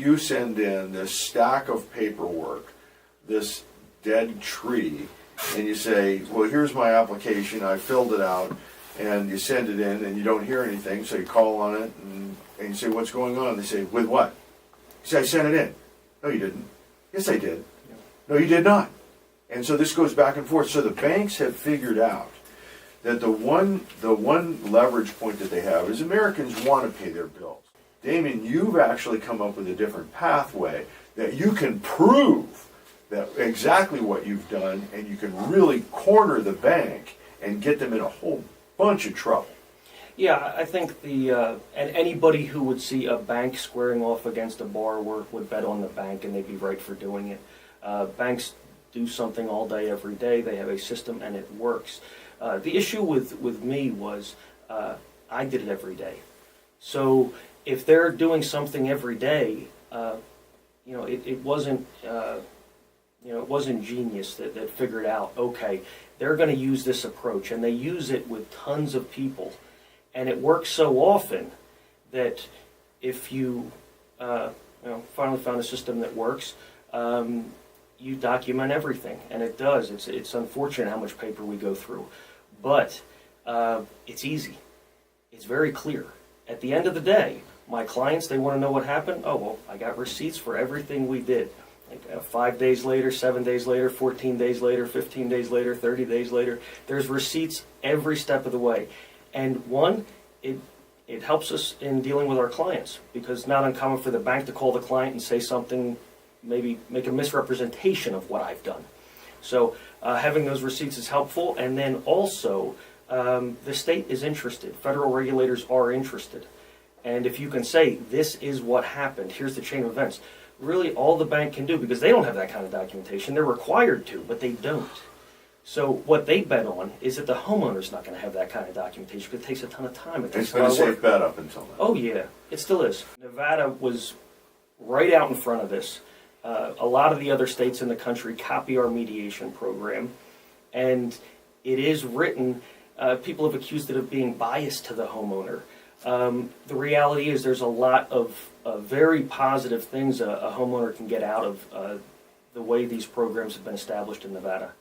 you send in this stack of paperwork, this dead tree, and you say, well, here's my application, I filled it out, and you send it in and you don't hear anything, so you call on it and you say, what's going on? They say, with what? You say, I sent it in. No, you didn't. Yes, I did. No, you did not. And so this goes back and forth. So the banks have figured out that the one leverage point that they have is Americans want to pay their bills. Damian, you've actually come up with a different pathway that you can prove that exactly what you've done, and you can really corner the bank and get them in a whole bunch of trouble. Yeah, I think and anybody who would see a bank squaring off against a borrower would bet on the bank, and they'd be right for doing it. Banks do something all day, every day. They have a system, and it works. The issue with me was I did it every day. So if they're doing something every day, it wasn't it wasn't genius that figured out, okay, they're going to use this approach, and they use it with tons of people, and it works so often that if you finally found a system that works, you document everything, and it does. It's unfortunate how much paper we go through, but it's easy. It's very clear. At the end of the day, my clients, they want to know what happened. Oh, well, I got receipts for everything we did. Like 5 days later, 7 days later, 14 days later, 15 days later, 30 days later. There's receipts every step of the way. And one, it helps us in dealing with our clients, because it's not uncommon for the bank to call the client and say something, maybe make a misrepresentation of what I've done. So having those receipts is helpful. And then also, the state is interested. Federal regulators are interested. And if you can say, this is what happened, here's the chain of events, really all the bank can do, because they don't have that kind of documentation. They're required to, but they don't. So what they bet on is that the homeowner's not going to have that kind of documentation, because it takes a ton of time. It's been a safe bet up until now. Oh, yeah. It still is. Nevada was right out in front of this. A lot of the other states in the country copy our mediation program, and it is written. People have accused it of being biased to the homeowner. The reality is there's a lot of very positive things a homeowner can get out of the way these programs have been established in Nevada.